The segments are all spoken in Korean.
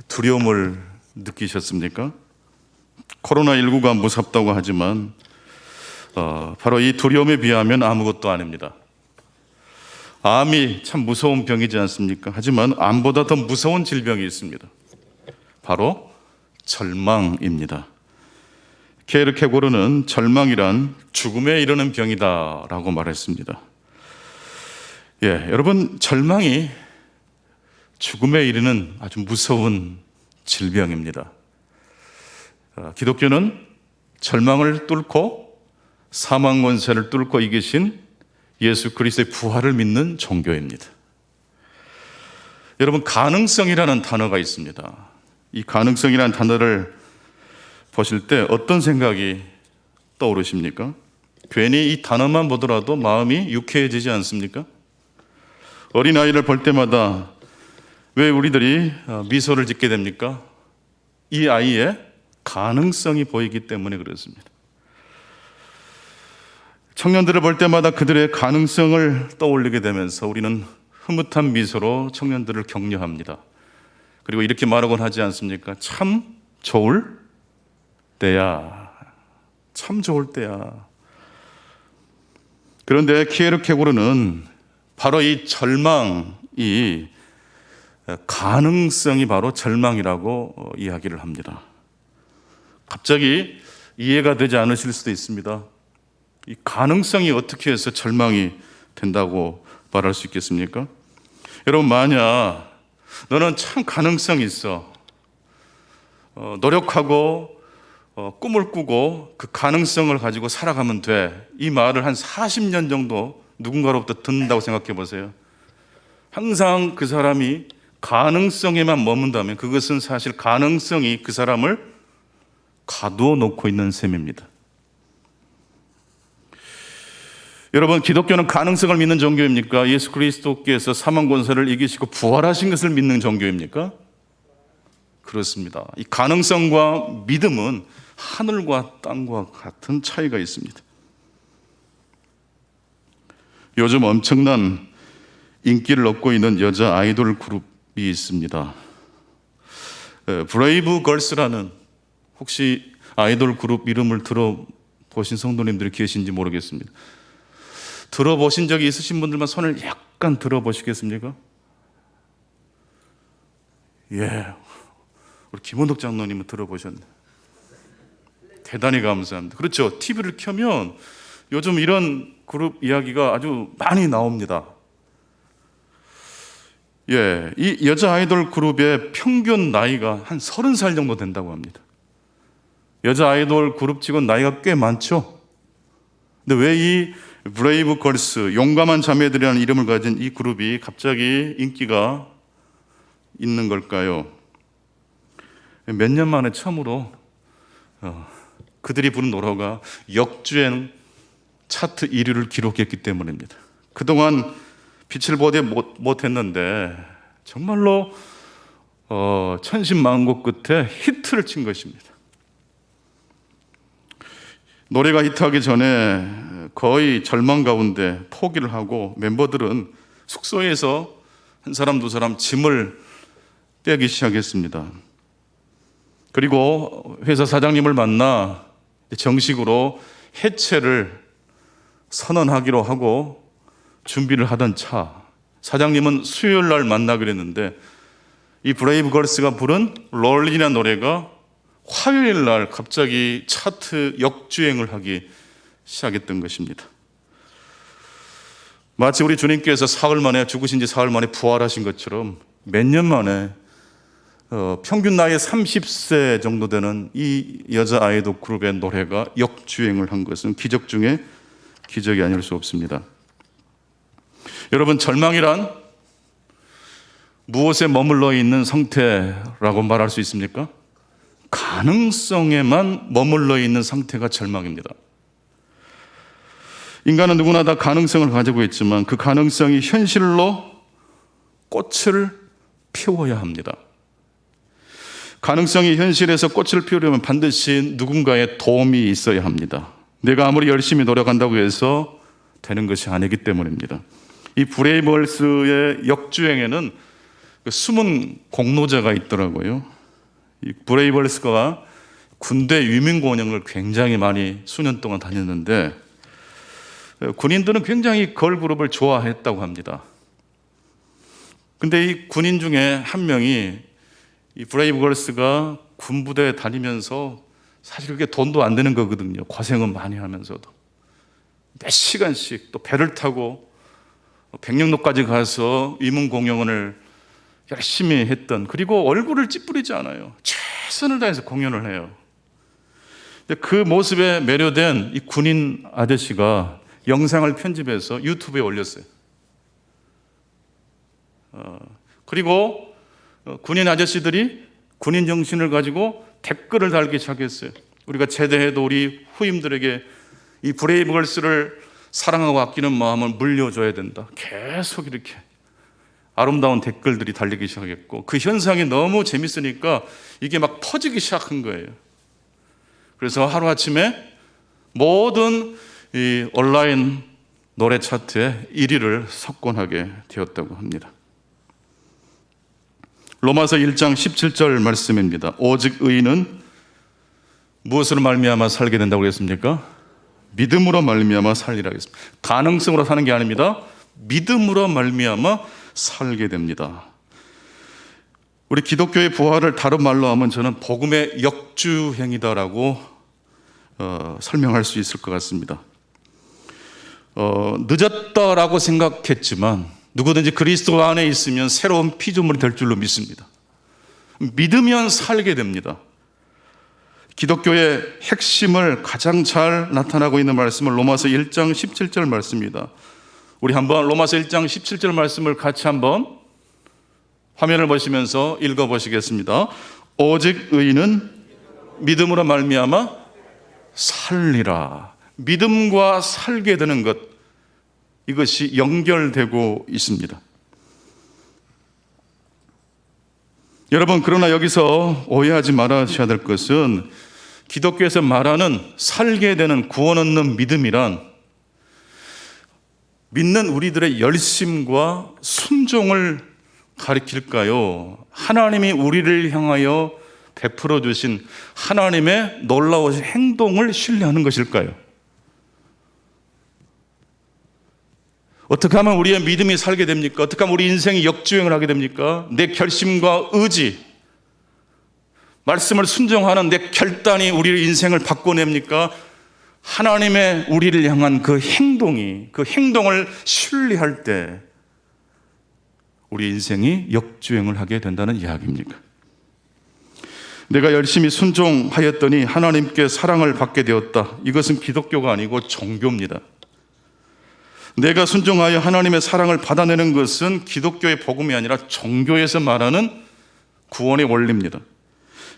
두려움을 느끼셨습니까? 코로나19가 무섭다고 하지만 바로 이 두려움에 비하면 아무것도 아닙니다. 암이 참 무서운 병이지 않습니까? 하지만 암보다 더 무서운 질병이 있습니다. 바로 절망입니다. 케르케고르는 절망이란 죽음에 이르는 병이다라고 말했습니다. 여러분, 절망이 죽음에 이르는 아주 무서운 질병입니다. 기독교는 절망을 뚫고 사망 권세를 뚫고 이기신 예수 그리스도의 부활을 믿는 종교입니다. 여러분, 가능성이라는 단어가 있습니다. 이 가능성이라는 단어를 보실 때 어떤 생각이 떠오르십니까? 괜히 이 단어만 보더라도 마음이 유쾌해지지 않습니까? 어린아이를 볼 때마다 왜 우리들이 미소를 짓게 됩니까? 이 아이의 가능성이 보이기 때문에 그렇습니다. 청년들을 볼 때마다 그들의 가능성을 떠올리게 되면서 우리는 흐뭇한 미소로 청년들을 격려합니다. 그리고 이렇게 말하곤 하지 않습니까? 참 좋을 때야. 참 좋을 때야. 그런데 키에르케고르는 바로 이 절망이 가능성이 바로 절망이라고 이야기를 합니다. 갑자기 이해가 되지 않으실 수도 있습니다. 이 가능성이 어떻게 해서 절망이 된다고 말할 수 있겠습니까? 여러분, 만약 너는 참 가능성이 있어, 노력하고 꿈을 꾸고 그 가능성을 가지고 살아가면 돼, 이 말을 한 40년 정도 누군가로부터 듣는다고 생각해 보세요. 항상 그 사람이 가능성에만 머문다면 그것은 사실 가능성이 그 사람을 가두어 놓고 있는 셈입니다. 여러분, 기독교는 가능성을 믿는 종교입니까? 예수 그리스도께서 사망 권세를 이기시고 부활하신 것을 믿는 종교입니까? 그렇습니다. 이 가능성과 믿음은 하늘과 땅과 같은 차이가 있습니다. 요즘 엄청난 인기를 얻고 있는 여자 아이돌 그룹이 있습니다. 브레이브 걸스라는, 혹시 아이돌 그룹 이름을 들어보신 성도님들이 계신지 모르겠습니다. 들어보신 적이 있으신 분들만 손을 약간 들어보시겠습니까? 우리 김원덕 장로님은 들어보셨네. 대단히 감사합니다. 그렇죠. TV를 켜면 요즘 이런 그룹 이야기가 아주 많이 나옵니다. 이 여자 아이돌 그룹의 평균 나이가 한 30살 정도 된다고 합니다. 여자 아이돌 그룹 치고 나이가 꽤 많죠? 근데 왜 이 브레이브 걸스, 용감한 자매들이라는 이름을 가진 이 그룹이 갑자기 인기가 있는 걸까요? 몇 년 만에 처음으로 그들이 부른 노래가 역주행 차트 1위를 기록했기 때문입니다. 그동안 빛을 보지 못했는데 정말로 천신만고 끝에 히트를 친 것입니다. 노래가 히트하기 전에 거의 절망 가운데 포기를 하고 멤버들은 숙소에서 한 사람 두 사람 짐을 떼기 시작했습니다. 그리고 회사 사장님을 만나 정식으로 해체를 선언하기로 하고 준비를 하던 차, 사장님은 수요일 날 만나기로 했는데 이 브레이브 걸스가 부른 롤린이라는 노래가 화요일 날 갑자기 차트 역주행을 하기 시작했던 것입니다. 마치 우리 주님께서 사흘 만에, 죽으신 지 사흘 만에 부활하신 것처럼 몇 년 만에 평균 나이 30세 정도 되는 이 여자 아이돌 그룹의 노래가 역주행을 한 것은 기적 중에 기적이 아닐 수 없습니다. 여러분, 절망이란 무엇에 머물러 있는 상태라고 말할 수 있습니까? 가능성에만 머물러 있는 상태가 절망입니다. 인간은 누구나 다 가능성을 가지고 있지만 그 가능성이 현실로 꽃을 피워야 합니다. 가능성이 현실에서 꽃을 피우려면 반드시 누군가의 도움이 있어야 합니다. 내가 아무리 열심히 노력한다고 해서 되는 것이 아니기 때문입니다. 이 브레이브 걸스의 역주행에는 그 숨은 공로자가 있더라고요. 이 브레이벌스가 군대 위민공연을 굉장히 많이 수년 동안 다녔는데 군인들은 굉장히 걸그룹을 좋아했다고 합니다. 근데 이 군인 중에 한 명이 이 브레이브걸스가 군부대에 다니면서 사실 그게 돈도 안 되는 거거든요. 고생은 많이 하면서도 몇 시간씩 또 배를 타고 백령도까지 가서 위문공연을 열심히 했던, 그리고 얼굴을 찌푸리지 않아요. 최선을 다해서 공연을 해요. 그 모습에 매료된 이 군인 아저씨가 영상을 편집해서 유튜브에 올렸어요. 그리고 군인 아저씨들이 군인 정신을 가지고 댓글을 달기 시작했어요. 우리가 제대해도 우리 후임들에게 이 브레이브걸스를 사랑하고 아끼는 마음을 물려줘야 된다. 계속 이렇게 아름다운 댓글들이 달리기 시작했고, 그 현상이 너무 재밌으니까 이게 막 퍼지기 시작한 거예요. 그래서 하루아침에 모든 이 온라인 노래 차트에 1위를 석권하게 되었다고 합니다. 로마서 1장 17절 말씀입니다. 오직 의인은 무엇으로 말미암아 살게 된다고 그랬습니까? 믿음으로 말미암아 살리라 했습니다. 가능성으로 사는 게 아닙니다. 믿음으로 말미암아 살게 됩니다. 우리 기독교의 부활을 다른 말로 하면 저는 복음의 역주행이다라고 설명할 수 있을 것 같습니다. 늦었다라고 생각했지만 누구든지 그리스도 안에 있으면 새로운 피조물이 될 줄로 믿습니다. 믿으면 살게 됩니다. 기독교의 핵심을 가장 잘 나타나고 있는 말씀은 로마서 1장 17절 말씀입니다. 우리 한번 로마서 1장 17절 말씀을 같이 한번 화면을 보시면서 읽어보시겠습니다. 오직 의인은 믿음으로 말미암아 살리라. 믿음과 살게 되는 것, 이것이 연결되고 있습니다. 여러분, 그러나 여기서 오해하지 말아셔야 될 것은 기독교에서 말하는 살게 되는 구원 얻는 믿음이란 믿는 우리들의 열심과 순종을 가리킬까요? 하나님이 우리를 향하여 베풀어 주신 하나님의 놀라우신 행동을 신뢰하는 것일까요? 어떻게 하면 우리의 믿음이 살게 됩니까? 어떻게 하면 우리 인생이 역주행을 하게 됩니까? 내 결심과 의지, 말씀을 순종하는 내 결단이 우리의 인생을 바꿔냅니까? 하나님의 우리를 향한 그 행동이, 그 행동을 신뢰할 때 우리 인생이 역주행을 하게 된다는 이야기입니까? 내가 열심히 순종하였더니 하나님께 사랑을 받게 되었다. 이것은 기독교가 아니고 종교입니다. 내가 순종하여 하나님의 사랑을 받아내는 것은 기독교의 복음이 아니라 종교에서 말하는 구원의 원리입니다.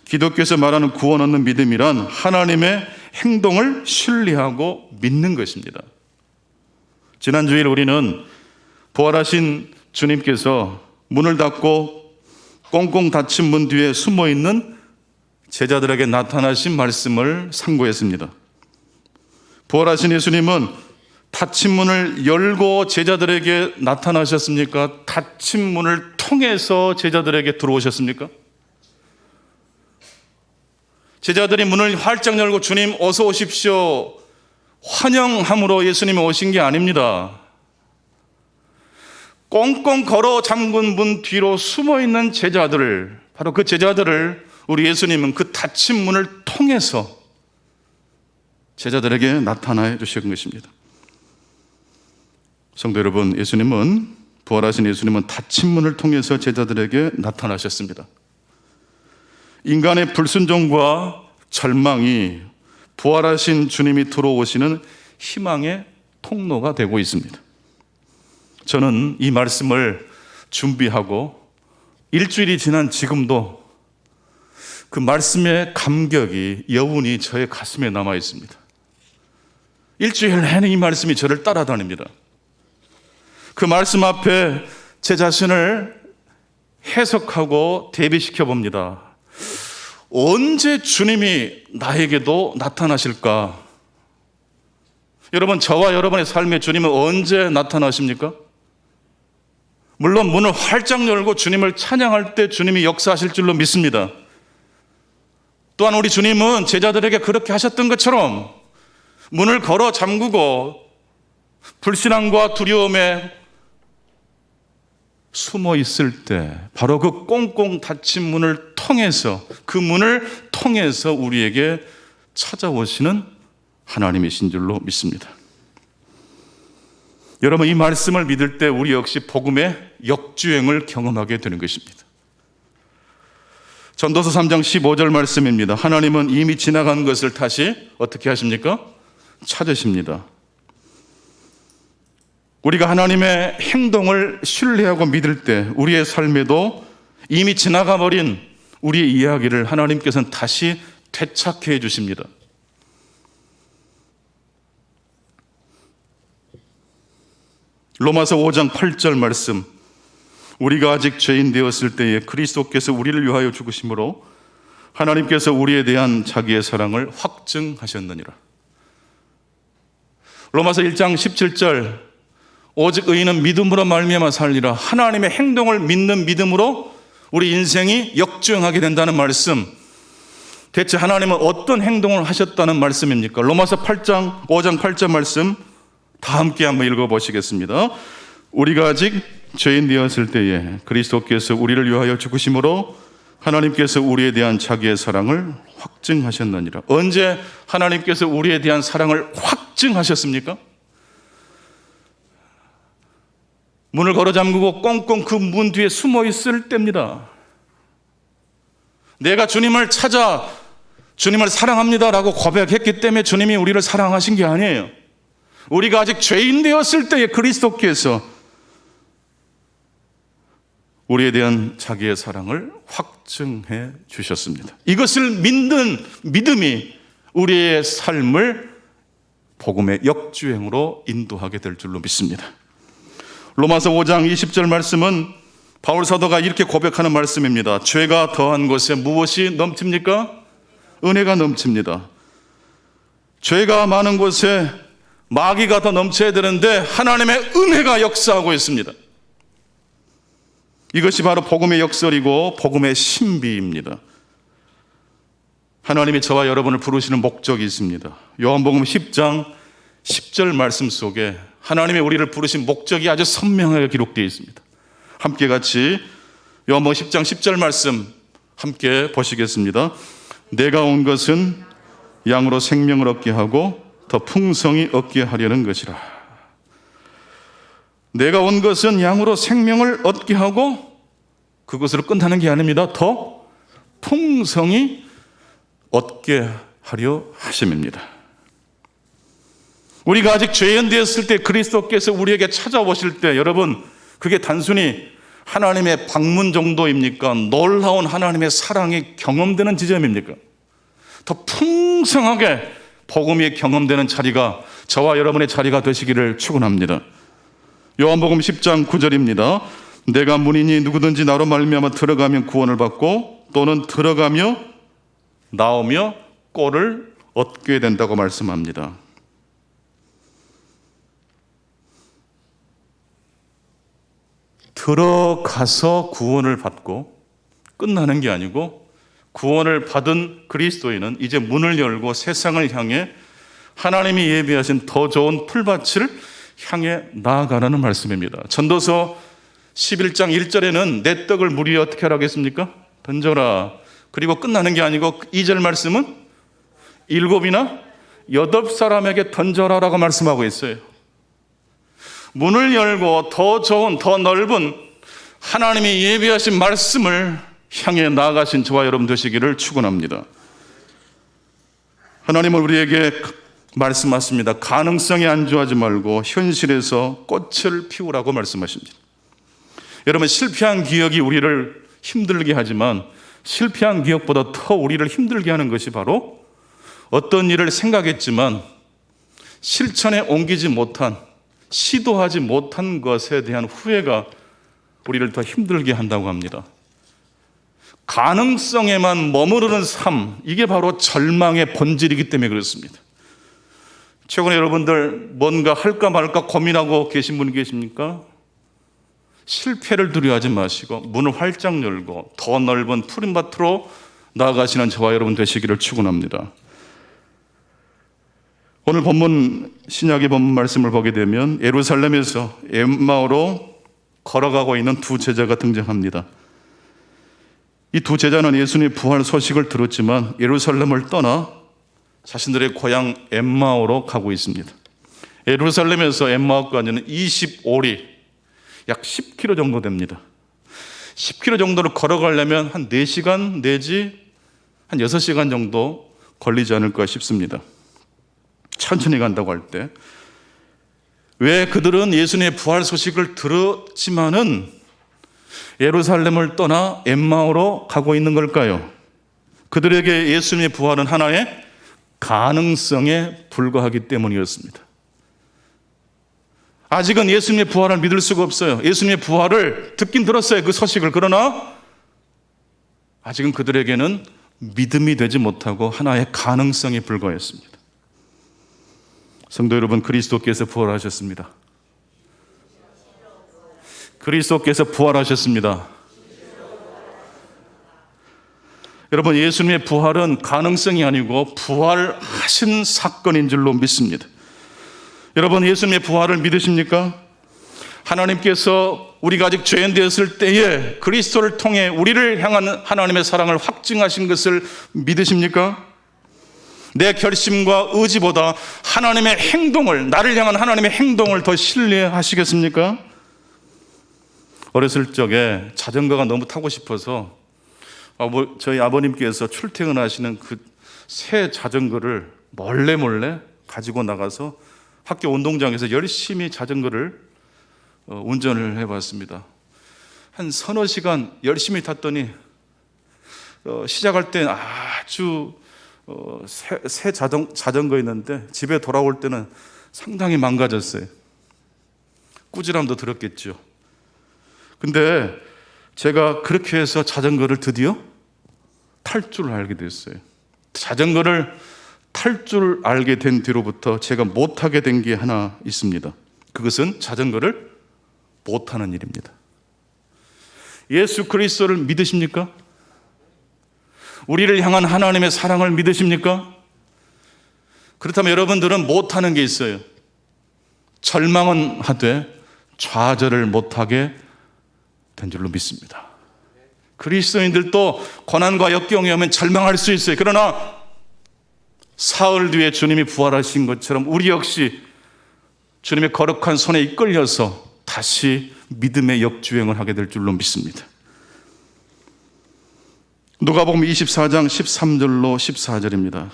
기독교에서 말하는 구원 얻는 믿음이란 하나님의 행동을 신뢰하고 믿는 것입니다. 지난 주일 우리는 부활하신 주님께서 문을 닫고 꽁꽁 닫힌 문 뒤에 숨어있는 제자들에게 나타나신 말씀을 상고했습니다. 부활하신 예수님은 닫힌 문을 열고 제자들에게 나타나셨습니까? 닫힌 문을 통해서 제자들에게 들어오셨습니까? 제자들이 문을 활짝 열고 주님 어서 오십시오 환영함으로 예수님이 오신 게 아닙니다. 꽁꽁 걸어 잠근 문 뒤로 숨어있는 제자들을, 바로 그 제자들을 우리 예수님은 그 닫힌 문을 통해서 제자들에게 나타나 주신 것입니다. 성도 여러분, 예수님은, 부활하신 예수님은 닫힌 문을 통해서 제자들에게 나타나셨습니다. 인간의 불순종과 절망이 부활하신 주님이 들어오시는 희망의 통로가 되고 있습니다. 저는 이 말씀을 준비하고 일주일이 지난 지금도 그 말씀의 감격이 여운이 저의 가슴에 남아 있습니다. 일주일 내내 이 말씀이 저를 따라다닙니다. 그 말씀 앞에 제 자신을 해석하고 대비시켜 봅니다. 언제 주님이 나에게도 나타나실까? 여러분, 저와 여러분의 삶에 주님은 언제 나타나십니까? 물론 문을 활짝 열고 주님을 찬양할 때 주님이 역사하실 줄로 믿습니다. 또한 우리 주님은 제자들에게 그렇게 하셨던 것처럼 문을 걸어 잠그고 불신앙과 두려움에 숨어 있을 때 바로 그 꽁꽁 닫힌 문을 통해서, 그 문을 통해서 우리에게 찾아오시는 하나님이신 줄로 믿습니다. 여러분, 이 말씀을 믿을 때 우리 역시 복음의 역주행을 경험하게 되는 것입니다. 전도서 3장 15절 말씀입니다. 하나님은 이미 지나간 것을 다시 어떻게 하십니까? 찾으십니다. 우리가 하나님의 행동을 신뢰하고 믿을 때 우리의 삶에도 이미 지나가 버린 우리의 이야기를 하나님께서는 다시 되찾게 해 주십니다. 로마서 5장 8절 말씀, 우리가 아직 죄인 되었을 때에 그리스도께서 우리를 위하여 죽으심으로 하나님께서 우리에 대한 자기의 사랑을 확증하셨느니라. 로마서 1장 17절, 오직 의인은 믿음으로 말미암아 살리라. 하나님의 행동을 믿는 믿음으로 우리 인생이 역주행하게 된다는 말씀, 대체 하나님은 어떤 행동을 하셨다는 말씀입니까? 로마서 5장 8절 말씀 다 함께 한번 읽어보시겠습니다. 우리가 아직 죄인 되었을 때에 그리스도께서 우리를 위하여 죽으심으로 하나님께서 우리에 대한 자기의 사랑을 확증하셨느니라. 언제 하나님께서 우리에 대한 사랑을 확증하셨습니까? 문을 걸어 잠그고 꽁꽁 그 문 뒤에 숨어 있을 때입니다. 내가 주님을 찾아 주님을 사랑합니다라고 고백했기 때문에 주님이 우리를 사랑하신 게 아니에요. 우리가 아직 죄인 되었을 때에 그리스도께서 우리에 대한 자기의 사랑을 확증해 주셨습니다. 이것을 믿는 믿음이 우리의 삶을 복음의 역주행으로 인도하게 될 줄로 믿습니다. 로마서 5장 20절 말씀은 바울 사도가 이렇게 고백하는 말씀입니다. 죄가 더한 곳에 무엇이 넘칩니까? 은혜가 넘칩니다. 죄가 많은 곳에 마귀가 더 넘쳐야 되는데 하나님의 은혜가 역사하고 있습니다. 이것이 바로 복음의 역설이고 복음의 신비입니다. 하나님이 저와 여러분을 부르시는 목적이 있습니다. 요한복음 10장 10절 말씀 속에 하나님이 우리를 부르신 목적이 아주 선명하게 기록되어 있습니다. 함께 같이 요한복음 10장 10절 말씀 함께 보시겠습니다. 내가 온 것은 양으로 생명을 얻게 하고 더 풍성히 얻게 하려는 것이라. 내가 온 것은 양으로 생명을 얻게 하고 그것으로 끝나는 게 아닙니다. 더 풍성히 얻게 하려 하심입니다. 우리가 아직 죄인 되었을 때 그리스도께서 우리에게 찾아오실 때 여러분, 그게 단순히 하나님의 방문 정도입니까? 놀라운 하나님의 사랑이 경험되는 지점입니까? 더 풍성하게 복음이 경험되는 자리가 저와 여러분의 자리가 되시기를 축원합니다. 요한복음 10장 9절입니다. 내가 문이니 누구든지 나로 말미암아 들어가면 구원을 받고 또는 들어가며 나오며 꼴을 얻게 된다고 말씀합니다. 들어가서 구원을 받고 끝나는 게 아니고 구원을 받은 그리스도인은 이제 문을 열고 세상을 향해 하나님이 예비하신 더 좋은 풀밭을 향해 나아가라는 말씀입니다. 전도서 11장 1절에는 내 떡을 물 위에 어떻게 하라겠습니까? 던져라. 그리고 끝나는 게 아니고 2절 말씀은 7이나 8사람에게 던져라라고 말씀하고 있어요. 문을 열고 더 좋은, 더 넓은 하나님이 예비하신 말씀을 향해 나아가신 저와 여러분 되시기를 축원합니다. 하나님은 우리에게 말씀하십니다. 가능성에 안주하지 말고 현실에서 꽃을 피우라고 말씀하십니다. 여러분, 실패한 기억이 우리를 힘들게 하지만 실패한 기억보다 더 우리를 힘들게 하는 것이 바로 어떤 일을 생각했지만 실천에 옮기지 못한, 시도하지 못한 것에 대한 후회가 우리를 더 힘들게 한다고 합니다. 가능성에만 머무르는 삶, 이게 바로 절망의 본질이기 때문에 그렇습니다. 최근에 여러분들 뭔가 할까 말까 고민하고 계신 분 계십니까? 실패를 두려워하지 마시고 문을 활짝 열고 더 넓은 푸른 밭으로 나아가시는 저와 여러분 되시기를 축원합니다. 오늘 본문 신약의 본문 말씀을 보게 되면 예루살렘에서 엠마오로 걸어가고 있는 두 제자가 등장합니다. 이 두 제자는 예수님의 부활 소식을 들었지만 예루살렘을 떠나 자신들의 고향 엠마오로 가고 있습니다. 예루살렘에서 엠마오까지는 25리, 약 10km 정도 됩니다. 10km 정도를 걸어가려면 한 4시간 내지 한 6시간 정도 걸리지 않을까 싶습니다. 천천히 간다고 할 때. 왜 그들은 예수님의 부활 소식을 들었지만은 예루살렘을 떠나 엠마오로 가고 있는 걸까요? 그들에게 예수님의 부활은 하나의 가능성에 불과하기 때문이었습니다. 아직은 예수님의 부활을 믿을 수가 없어요. 예수님의 부활을 듣긴 들었어요, 그 소식을. 그러나 아직은 그들에게는 믿음이 되지 못하고 하나의 가능성에 불과했습니다. 성도 여러분, 그리스도께서 부활하셨습니다. 그리스도께서 부활하셨습니다. 여러분, 예수님의 부활은 가능성이 아니고 부활하신 사건인 줄로 믿습니다. 여러분, 예수님의 부활을 믿으십니까? 하나님께서 우리가 아직 죄인 되었을 때에 그리스도를 통해 우리를 향한 하나님의 사랑을 확증하신 것을 믿으십니까? 내 결심과 의지보다 하나님의 행동을, 나를 향한 하나님의 행동을 더 신뢰하시겠습니까? 어렸을 적에 자전거가 너무 타고 싶어서 저희 아버님께서 출퇴근하시는 그 새 자전거를 몰래 가지고 나가서 학교 운동장에서 열심히 자전거를 운전을 해봤습니다. 한 서너 시간 열심히 탔더니 시작할 때 아주 새 자전거였는데 집에 돌아올 때는 상당히 망가졌어요. 꾸지람도 들었겠죠. 근데 제가 그렇게 해서 자전거를 드디어 탈 줄 알게 됐어요. 자전거를 탈 줄 알게 된 뒤로부터 제가 못하게 된 게 하나 있습니다. 그것은 자전거를 못하는 일입니다. 예수 그리스도를 믿으십니까? 우리를 향한 하나님의 사랑을 믿으십니까? 그렇다면 여러분들은 못하는 게 있어요. 절망은 하되 좌절을 못하게 된 줄로 믿습니다. 그리스도인들도 고난과 역경이 오면 절망할 수 있어요. 그러나 사흘 뒤에 주님이 부활하신 것처럼 우리 역시 주님의 거룩한 손에 이끌려서 다시 믿음의 역주행을 하게 될 줄로 믿습니다. 누가복음 24장 13절로 14절입니다.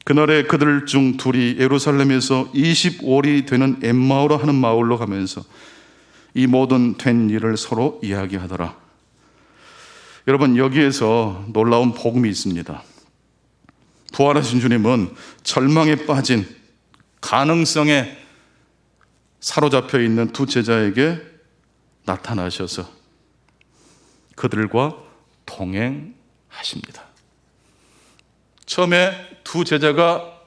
그날에 그들 중 둘이 예루살렘에서 25리 되는 엠마오라 하는 마을로 가면서 이 모든 된 일을 서로 이야기하더라. 여러분, 여기에서 놀라운 복음이 있습니다. 부활하신 주님은 절망에 빠진, 가능성에 사로잡혀 있는 두 제자에게 나타나셔서 그들과 동행하십니다. 처음에 두 제자가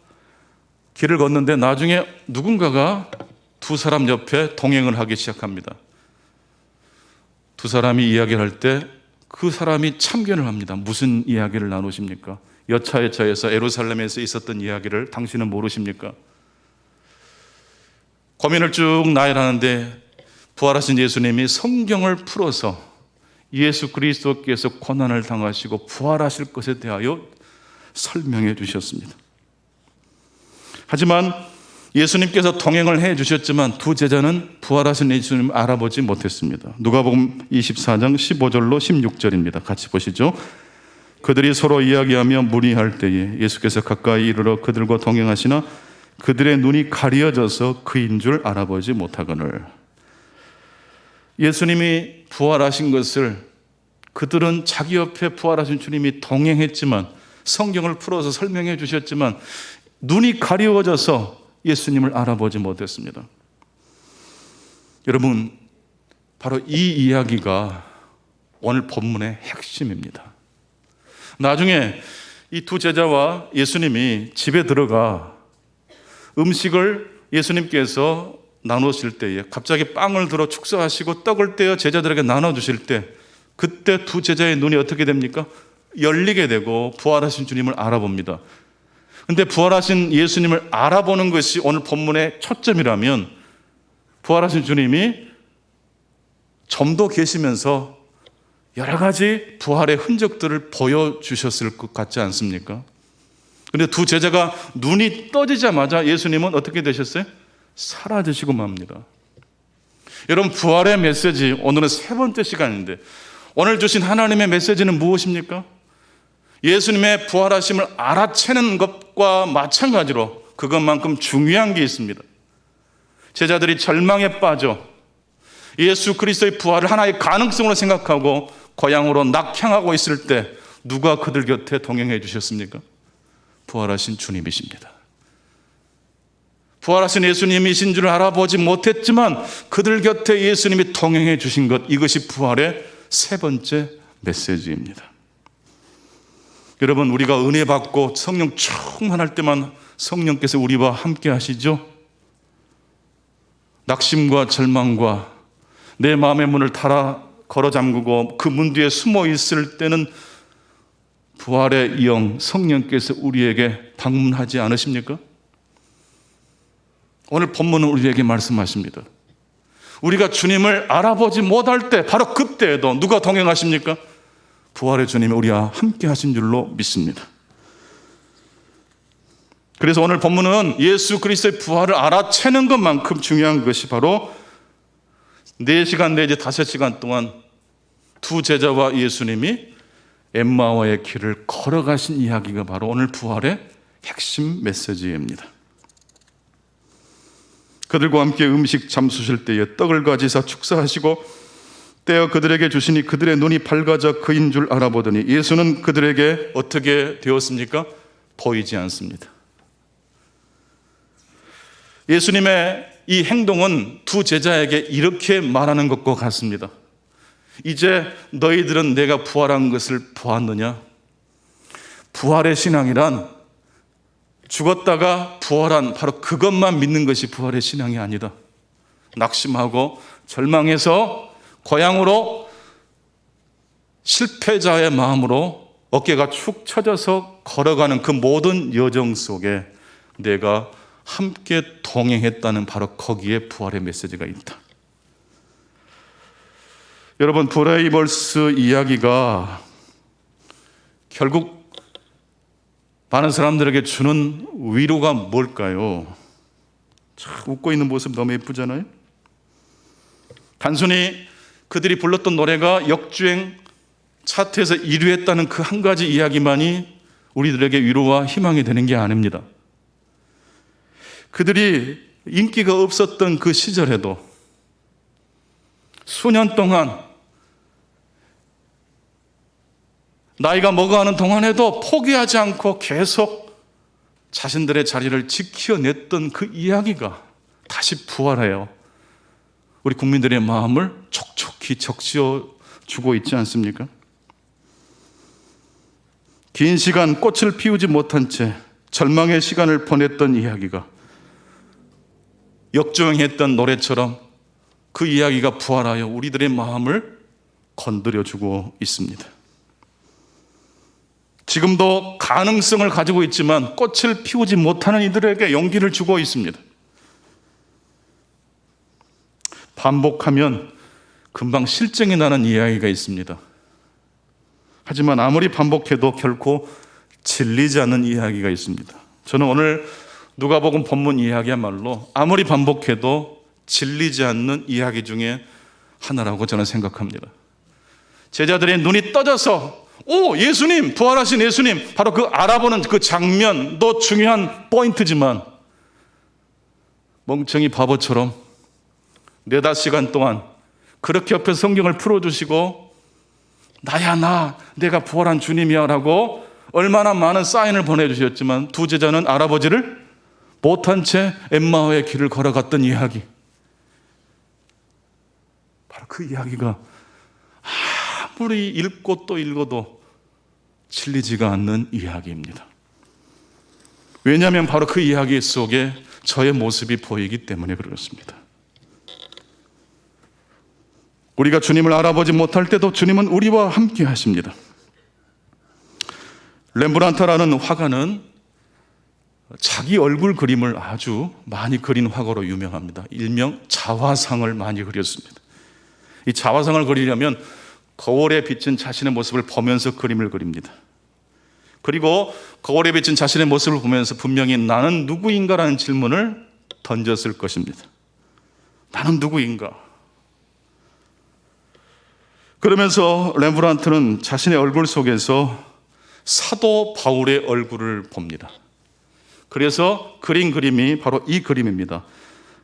길을 걷는데 나중에 누군가가 두 사람 옆에 동행을 하기 시작합니다. 두 사람이 이야기를 할 때 그 사람이 참견을 합니다. 무슨 이야기를 나누십니까? 여차여차해서 예루살렘에서 있었던 이야기를 당신은 모르십니까? 고민을 쭉 나열하는데 부활하신 예수님이 성경을 풀어서 예수 그리스도께서 고난을 당하시고 부활하실 것에 대하여 설명해 주셨습니다. 하지만 예수님께서 동행을 해 주셨지만 두 제자는 부활하신 예수님을 알아보지 못했습니다. 누가복음 24장 15절로 16절입니다. 같이 보시죠. 그들이 서로 이야기하며 문의할 때에 예수께서 가까이 이르러 그들과 동행하시나 그들의 눈이 가려져서 그인 줄 알아보지 못하거늘. 예수님이 부활하신 것을 그들은 자기 옆에 부활하신 주님이 동행했지만 성경을 풀어서 설명해 주셨지만 눈이 가려워져서 예수님을 알아보지 못했습니다. 여러분, 바로 이 이야기가 오늘 본문의 핵심입니다. 나중에 이 두 제자와 예수님이 집에 들어가 음식을 예수님께서 나누실 때에 갑자기 빵을 들어 축사하시고 떡을 떼어 제자들에게 나눠주실 때 그때 두 제자의 눈이 어떻게 됩니까? 열리게 되고 부활하신 주님을 알아봅니다. 근데 부활하신 예수님을 알아보는 것이 오늘 본문의 초점이라면 부활하신 주님이 점도 계시면서 여러 가지 부활의 흔적들을 보여주셨을 것 같지 않습니까? 근데 두 제자가 눈이 떠지자마자 예수님은 어떻게 되셨어요? 사라지시고 맙니다. 여러분, 부활의 메시지, 오늘은 세 번째 시간인데 오늘 주신 하나님의 메시지는 무엇입니까? 예수님의 부활하심을 알아채는 것과 마찬가지로 그것만큼 중요한 게 있습니다. 제자들이 절망에 빠져 예수 그리스도의 부활을 하나의 가능성으로 생각하고 고향으로 낙향하고 있을 때 누가 그들 곁에 동행해 주셨습니까? 부활하신 주님이십니다. 부활하신 예수님이신 줄 알아보지 못했지만 그들 곁에 예수님이 동행해 주신 것, 이것이 부활의 세 번째 메시지입니다. 여러분, 우리가 은혜 받고 성령 충만할 때만 성령께서 우리와 함께 하시죠? 낙심과 절망과 내 마음의 문을 닫아 걸어 잠그고 그 문 뒤에 숨어 있을 때는 부활의 영 성령께서 우리에게 방문하지 않으십니까? 오늘 본문은 우리에게 말씀하십니다. 우리가 주님을 알아보지 못할 때 바로 그때에도 누가 동행하십니까? 부활의 주님이 우리와 함께 하신 줄로 믿습니다. 그래서 오늘 본문은 예수 그리스도의 부활을 알아채는 것만큼 중요한 것이 바로 4시간 내지 5시간 동안 두 제자와 예수님이 엠마오의 길을 걸어가신 이야기가 바로 오늘 부활의 핵심 메시지입니다. 그들과 함께 음식 잠수실 때에 떡을 가지사 축사하시고 떼어 그들에게 주시니 그들의 눈이 밝아져 그인 줄 알아보더니 예수는 그들에게 어떻게 되었습니까? 보이지 않습니다. 예수님의 이 행동은 두 제자에게 이렇게 말하는 것과 같습니다. 이제 너희들은 내가 부활한 것을 보았느냐? 부활의 신앙이란 죽었다가 부활한 바로 그것만 믿는 것이 부활의 신앙이 아니다. 낙심하고 절망해서 고향으로 실패자의 마음으로 어깨가 축 처져서 걸어가는 그 모든 여정 속에 내가 함께 동행했다는 바로 거기에 부활의 메시지가 있다. 여러분, 브레이벌스 이야기가 결국 많은 사람들에게 주는 위로가 뭘까요? 참 웃고 있는 모습 너무 예쁘잖아요. 단순히 그들이 불렀던 노래가 역주행 차트에서 1위 했다는 그 한 가지 이야기만이 우리들에게 위로와 희망이 되는 게 아닙니다. 그들이 인기가 없었던 그 시절에도 수년 동안 나이가 먹어가는 동안에도 포기하지 않고 계속 자신들의 자리를 지켜냈던 그 이야기가 다시 부활해요. 우리 국민들의 마음을 촉촉히 적시어 주고 있지 않습니까? 긴 시간 꽃을 피우지 못한 채 절망의 시간을 보냈던 이야기가 역주행했던 노래처럼 그 이야기가 부활하여 우리들의 마음을 건드려주고 있습니다. 지금도 가능성을 가지고 있지만 꽃을 피우지 못하는 이들에게 용기를 주고 있습니다. 반복하면 금방 실증이 나는 이야기가 있습니다. 하지만 아무리 반복해도 결코 질리지 않는 이야기가 있습니다. 저는 오늘 누가복음 본문 이야기야말로 아무리 반복해도 질리지 않는 이야기 중에 하나라고 저는 생각합니다. 제자들의 눈이 떠져서 오, 예수님, 부활하신 예수님, 바로 그 알아보는 그 장면도 중요한 포인트지만 멍청이 바보처럼 4-5시간 동안 그렇게 옆에 성경을 풀어주시고 나야 내가 부활한 주님이야 라고 얼마나 많은 사인을 보내주셨지만 두 제자는 알아보지를 못한 채 엠마오의 길을 걸어갔던 이야기, 바로 그 이야기가 아무리 읽고 또 읽어도 질리지가 않는 이야기입니다. 왜냐하면 바로 그 이야기 속에 저의 모습이 보이기 때문에 그렇습니다. 우리가 주님을 알아보지 못할 때도 주님은 우리와 함께 하십니다. 렘브란트라는 화가는 자기 얼굴 그림을 아주 많이 그린 화가로 유명합니다. 일명 자화상을 많이 그렸습니다. 이 자화상을 그리려면 거울에 비친 자신의 모습을 보면서 그림을 그립니다. 그리고 거울에 비친 자신의 모습을 보면서 분명히 나는 누구인가라는 질문을 던졌을 것입니다. 나는 누구인가? 그러면서 렘브란트는 자신의 얼굴 속에서 사도 바울의 얼굴을 봅니다. 그래서 그린 그림이 바로 이 그림입니다.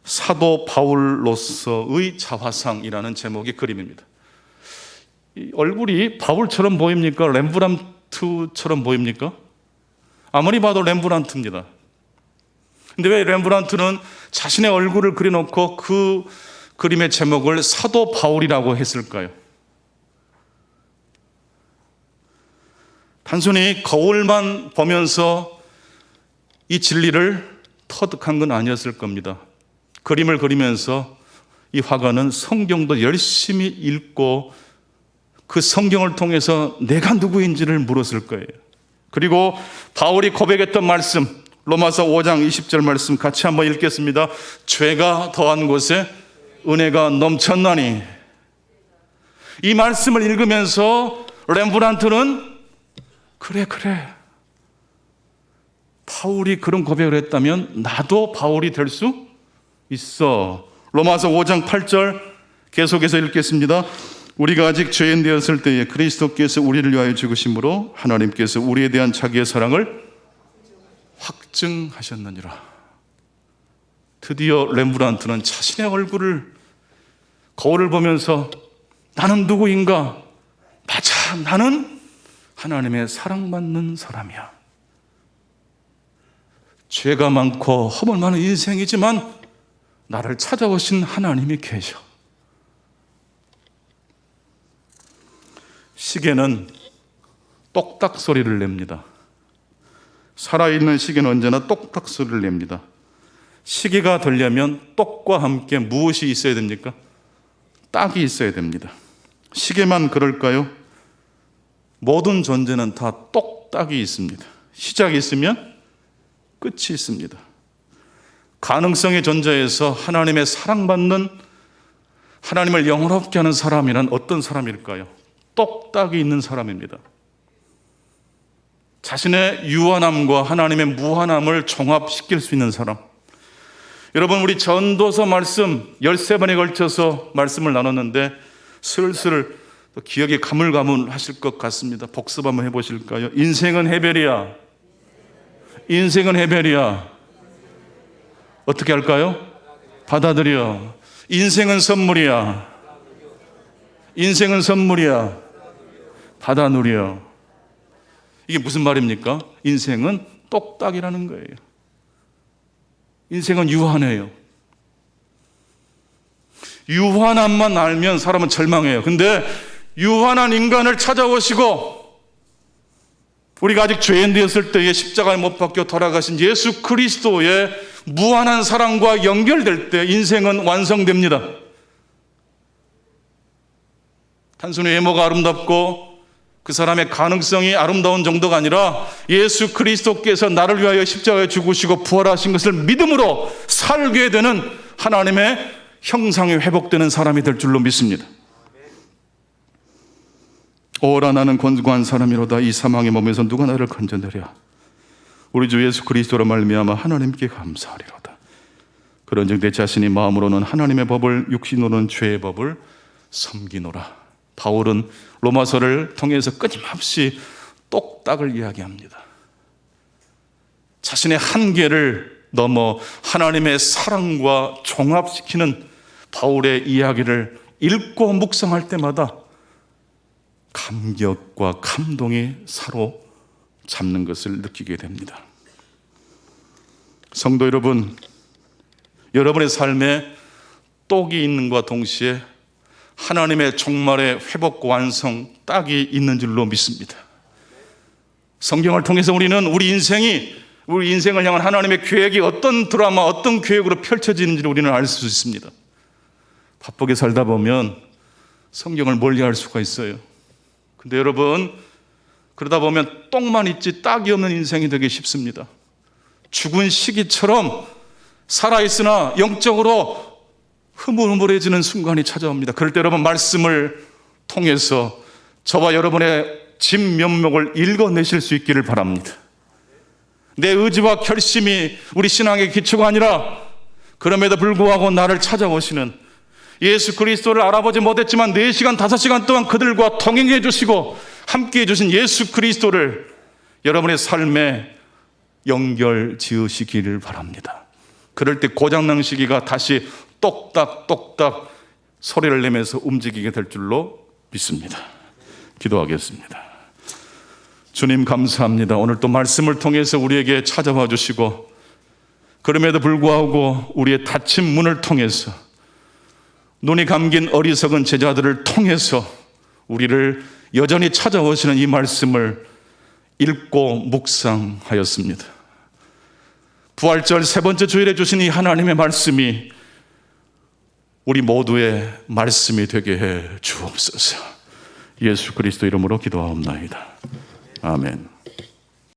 사도 바울로서의 자화상이라는 제목의 그림입니다. 이 얼굴이 바울처럼 보입니까? 렘브란트처럼 보입니까? 아무리 봐도 렘브란트입니다. 근데 왜 렘브란트는 자신의 얼굴을 그려놓고 그 그림의 제목을 사도 바울이라고 했을까요? 단순히 거울만 보면서 이 진리를 터득한 건 아니었을 겁니다. 그림을 그리면서 이 화가는 성경도 열심히 읽고 그 성경을 통해서 내가 누구인지를 물었을 거예요. 그리고 바울이 고백했던 말씀, 로마서 5장 20절 말씀 같이 한번 읽겠습니다. 죄가 더한 곳에 은혜가 넘쳤나니. 이 말씀을 읽으면서 렘브란트는 그래 바울이 그런 고백을 했다면 나도 바울이 될 수 있어. 로마서 5장 8절 계속해서 읽겠습니다. 우리가 아직 죄인 되었을 때에 그리스도께서 우리를 위하여 죽으심으로 하나님께서 우리에 대한 자기의 사랑을 확증하셨느니라. 드디어 렘브란트는 자신의 얼굴을 거울을 보면서 나는 누구인가? 맞아, 나는 하나님의 사랑받는 사람이야. 죄가 많고 허물 많은 인생이지만 나를 찾아오신 하나님이 계셔. 시계는 똑딱 소리를 냅니다. 살아있는 시계는 언제나 똑딱 소리를 냅니다. 시계가 되려면 똑과 함께 무엇이 있어야 됩니까? 딱이 있어야 됩니다. 시계만 그럴까요? 모든 존재는 다 똑딱이 있습니다. 시작이 있으면 끝이 있습니다. 가능성의 존재에서 하나님의 사랑받는, 하나님을 영원롭게 하는 사람이란 어떤 사람일까요? 똑딱이 있는 사람입니다. 자신의 유한함과 하나님의 무한함을 종합시킬 수 있는 사람. 여러분, 우리 전도서 말씀 13번에 걸쳐서 말씀을 나눴는데 슬슬 기억이 가물가물하실 것 같습니다. 복습 한번 해보실까요? 인생은 해별이야. 인생은 해별이야. 어떻게 할까요? 받아들여. 인생은 선물이야. 인생은 선물이야. 받아 누려. 이게 무슨 말입니까? 인생은 똑딱이라는 거예요. 인생은 유한해요. 유한함만 알면 사람은 절망해요. 근데 유한한 인간을 찾아오시고 우리가 아직 죄인 되었을 때에 십자가에 못 박혀 돌아가신 예수 그리스도의 무한한 사랑과 연결될 때 인생은 완성됩니다. 단순히 외모가 아름답고 그 사람의 가능성이 아름다운 정도가 아니라 예수 그리스도께서 나를 위하여 십자가에 죽으시고 부활하신 것을 믿음으로 살게 되는 하나님의 형상이 회복되는 사람이 될 줄로 믿습니다. 오라 나는 권고한 사람이로다. 이 사망의 몸에서 누가 나를 건져내랴. 우리 주 예수 그리스도로 말미암아 하나님께 감사하리로다. 그런즉 내 자신이 마음으로는 하나님의 법을, 육신으로는 죄의 법을 섬기노라. 바울은 로마서를 통해서 끊임없이 똑딱을 이야기합니다. 자신의 한계를 넘어 하나님의 사랑과 종합시키는 바울의 이야기를 읽고 묵상할 때마다 감격과 감동이 사로잡는 것을 느끼게 됩니다. 성도 여러분, 여러분의 삶에 똑이 있는 것과 동시에 하나님의 종말의 회복과 완성 딱이 있는 줄로 믿습니다. 성경을 통해서 우리는 우리 인생을 향한 하나님의 계획이 어떤 드라마, 어떤 계획으로 펼쳐지는지를 우리는 알 수 있습니다. 바쁘게 살다 보면 성경을 멀리할 수가 있어요. 근데 여러분, 그러다 보면 똥만 있지 딱이 없는 인생이 되기 쉽습니다. 죽은 시기처럼 살아있으나 영적으로 흐물흐물해지는 순간이 찾아옵니다. 그럴 때 여러분, 말씀을 통해서 저와 여러분의 진면목을 읽어내실 수 있기를 바랍니다. 내 의지와 결심이 우리 신앙의 기초가 아니라 그럼에도 불구하고 나를 찾아오시는 예수 그리스도를 알아보지 못했지만 4시간, 5시간 동안 그들과 동행해 주시고 함께해 주신 예수 그리스도를 여러분의 삶에 연결 지으시기를 바랍니다. 그럴 때 고장난 시기가 다시 똑딱똑딱 소리를 내면서 움직이게 될 줄로 믿습니다. 기도하겠습니다. 주님 감사합니다. 오늘 또 말씀을 통해서 우리에게 찾아와 주시고 그럼에도 불구하고 우리의 닫힌 문을 통해서 눈이 감긴 어리석은 제자들을 통해서 우리를 여전히 찾아오시는 이 말씀을 읽고 묵상하였습니다. 부활절 3번째 주일에 주신 이 하나님의 말씀이 우리 모두의 말씀이 되게 해 주옵소서. 예수 그리스도 이름으로 기도하옵나이다. 아멘.